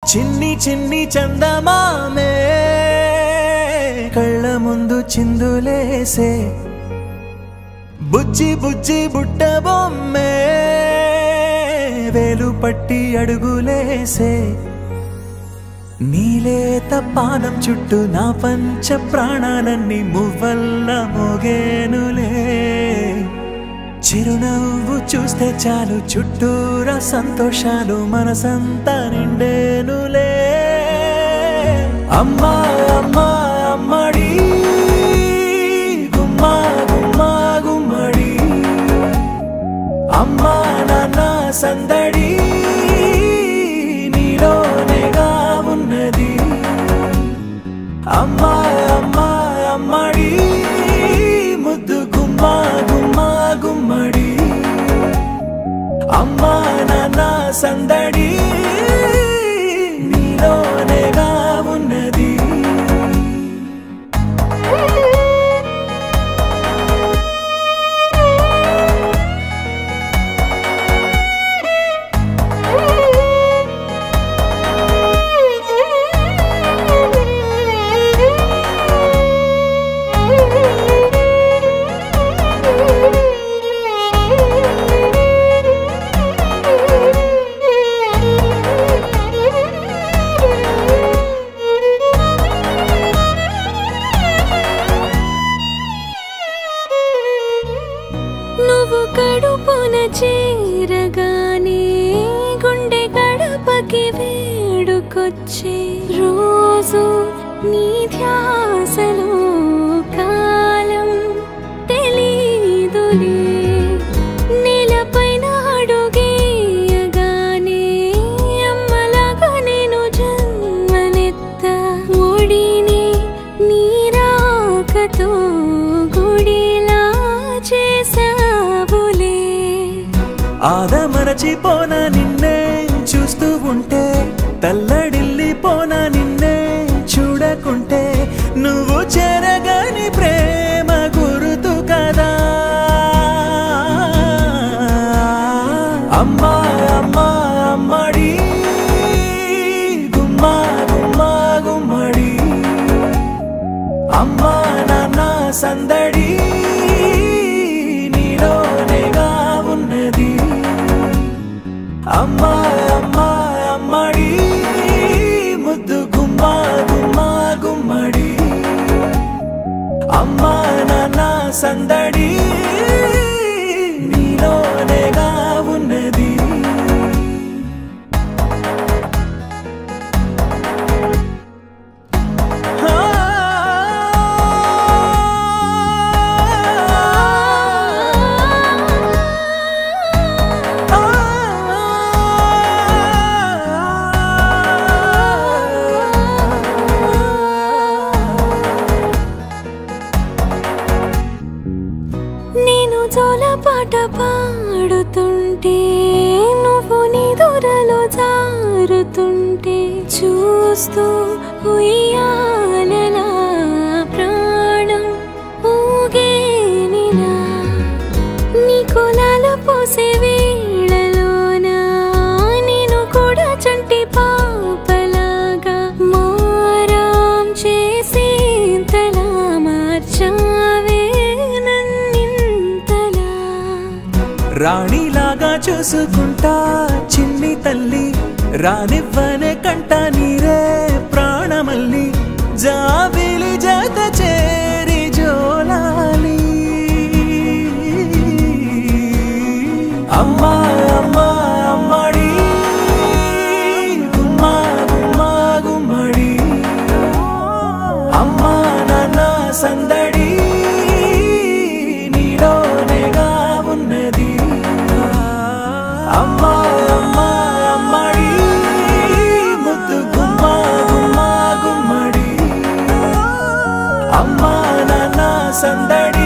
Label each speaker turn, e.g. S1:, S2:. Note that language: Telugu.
S1: చిన్ని చిన్ని చందమామే కళ్ళ ముందు చిందులేసే బుజ్జి బుజ్జి బుట్ట బొమ్మే వేలు పట్టి అడుగులేసే నీలేత పానం చుట్టూ నా పంచ ప్రాణాలన్నీ మువ్వల్ల మోగేనులే చిరునవ్వు చూస్తే చాలు చుట్టూరా సంతోషాలు మనసంతా నిండేనులే అమ్మా అమ్మా అమ్మడి గుమ్మా గుమ్మా గుమ్మడి అమ్మా నాన్న సందడి నీలోనేగా ఉన్నది అమ్మా అమ్మా అమ్మడి ముద్దు గుమ్మా గుమ్మా గుమ్మడి అమ్మా నాన్న సందడి నీలోనేగా ఉన్నది
S2: కడుపున చేరగానే గుండె గడపకి వేడుకొచ్చే రోజు నీ ధ్యాసలో కాలం తెలీదులే నేలపైన అడుగేయగానే అమ్మలాగా నేను జన్మనెత్త ఒడిని నీ రాకతో గుడిలా చేసా
S1: ఆదమరచిపోనా నిన్నే చూస్తూ ఉంటే తల్లడిల్లిపోనా నిన్నే చూడకుంటే నువ్వు చెరగని ప్రేమ గుర్తు కదా అమ్మా అమ్మా అమ్మడి గుమ్మా గుమ్మా గుమ్మడి అమ్మా నాన్న సందడి నీలోనేగా ఉన్నది అమ్మా అమ్మా అమ్మడి ముద్దు గుమ్మా గుమ్మా గుమ్మడి అమ్మా నాన్న సందడి నీలోనేగా ఉన్నది
S2: పాట పాడుతుంటే నువ్వు నిదురలో జారుతుంటే చూస్తూ ఉయ్యాలలా ప్రాణం ఊగేనిలా నీ కులాల పోసే వేళలోన నేను కూడా చంటి పాపలాగా మారాం చేసేంతలా మార్చావే
S1: రాణిలాగా చూసుకుంటా చిన్ని తల్లి రానివ్వనే కంట నీరే ప్రాణమల్లి జాబిలి జత చేరి జోలాలి అమ్మా అమ్మా అమ్మడి గుమ్మా గుమ్మా గుమ్మడి అమ్మా నాన్న సందడి నీలోనేగా ఉన్నది అమ్మా అమ్మా అమ్మడి ముద్దు గుమ్మా గుమ్మా గుమ్మడి అమ్మా నాన్న సందడి